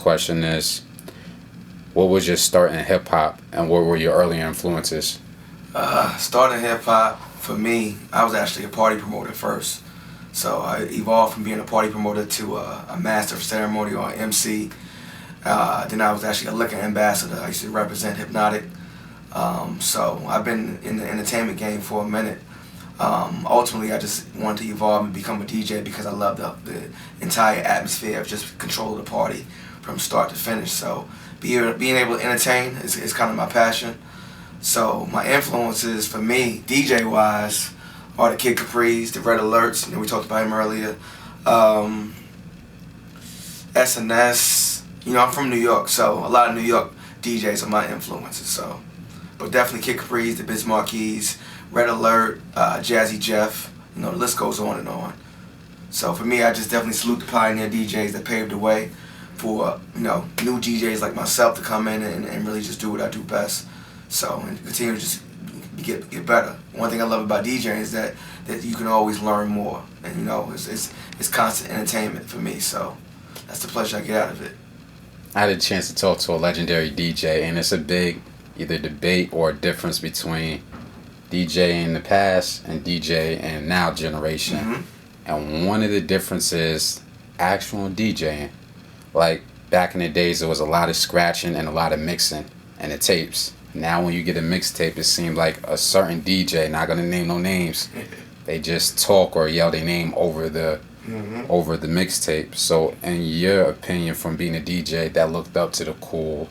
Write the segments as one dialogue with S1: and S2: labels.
S1: question is, what was your start in hip hop, and what were your earlier influences?
S2: Starting hip hop, for me, I was actually a party promoter first. So I evolved from being a party promoter to a master of ceremony or MC. Then I was actually a liquor ambassador. I used to represent Hypnotic. So I've been in the entertainment game for a minute. Ultimately, I just wanted to evolve and become a DJ because I love the entire atmosphere of just control of the party from start to finish. So being able to entertain is kind of my passion. So my influences for me, DJ-wise, are the Kid Capris, the Red Alerts, we talked about him earlier, SNS. I'm from New York, so a lot of New York DJs are my influences. So, but definitely Kid Capris, the Biz Marquis, Red Alert, Jazzy Jeff, the list goes on and on. So for me, I just definitely salute the pioneer DJs that paved the way for new DJs like myself to come in and really just do what I do best. So, and continue to just get better. One thing I love about DJing is that you can always learn more, and it's constant entertainment for me. So that's the pleasure I get out of it.
S1: I had a chance to talk to a legendary DJ, and it's a big either debate or difference between DJ in the past and DJ in now generation.
S2: Mm-hmm.
S1: And one of the differences, actual DJing. Like back in the days, there was a lot of scratching and a lot of mixing and the tapes. Now when you get a mixtape, it seems like a certain DJ, not gonna name no names, they just talk or yell their name over the mixtape. So in your opinion, from being a DJ that looked up to the cool,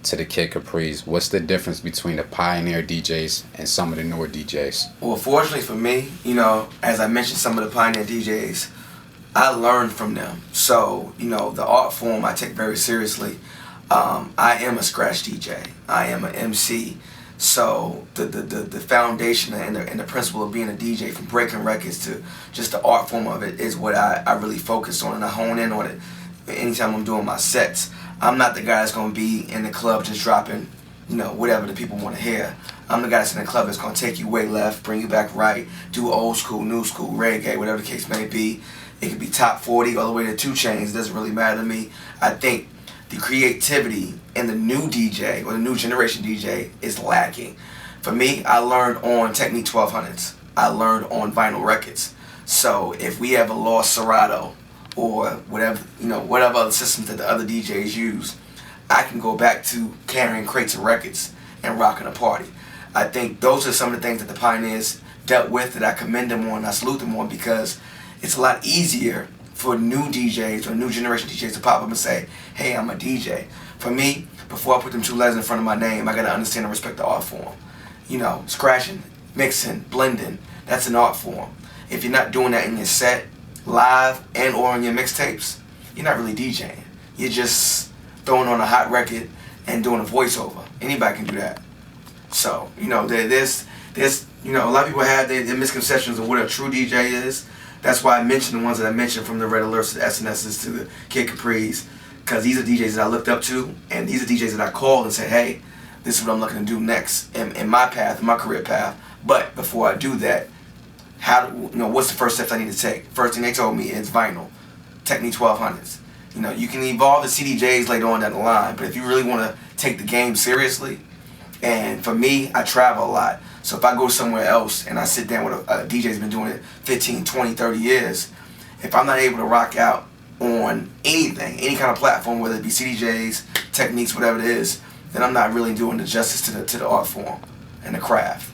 S1: to the Kid Capris, what's the difference between the pioneer DJs and some of the newer DJs?
S2: Well, fortunately for me, as I mentioned, some of the pioneer DJs, I learned from them. So, the art form I take very seriously. I am a scratch DJ. I am an MC. So the foundation and the principle of being a DJ, from breaking records to just the art form of it, is what I really focus on, and I hone in on it anytime I'm doing my sets. I'm not the guy that's going to be in the club just dropping, whatever the people want to hear. I'm the guy that's in the club that's going to take you way left, bring you back right, do old school, new school, reggae, whatever the case may be. It could be top 40 all the way to 2 Chainz. It doesn't really matter to me. I think the creativity in the new DJ or the new generation DJ is lacking. For me, I learned on Technique 1200s. I learned on vinyl records. So if we have a lost Serato or whatever other systems that the other DJs use, I can go back to carrying crates of records and rocking a party. I think those are some of the things that the pioneers dealt with that I commend them on, I salute them on, because it's a lot easier for new DJs or new generation DJs to pop up and say, hey, I'm a DJ. For me, before I put them 2 letters in front of my name, I gotta understand and respect the art form. Scratching, mixing, blending, that's an art form. If you're not doing that in your set, live and or on your mixtapes, you're not really DJing. You're just throwing on a hot record and doing a voiceover. Anybody can do that. So, there's a lot of people have their misconceptions of what a true DJ is. That's why I mentioned the ones that I mentioned, from the Red Alerts to the SNSs to the Kid Capris, because these are DJs that I looked up to, and these are DJs that I called and said, hey, this is what I'm looking to do next in my path, in my career path. But before I do that, what's the first steps I need to take? First thing they told me is vinyl, Technique 1200s. You can evolve the CDJs later on down the line, but if you really want to take the game seriously, and for me, I travel a lot. So if I go somewhere else and I sit down with a DJ that's been doing it 15, 20, 30 years, if I'm not able to rock out on anything, any kind of platform, whether it be CDJs, techniques, whatever it is, then I'm not really doing the justice to the art form and the craft.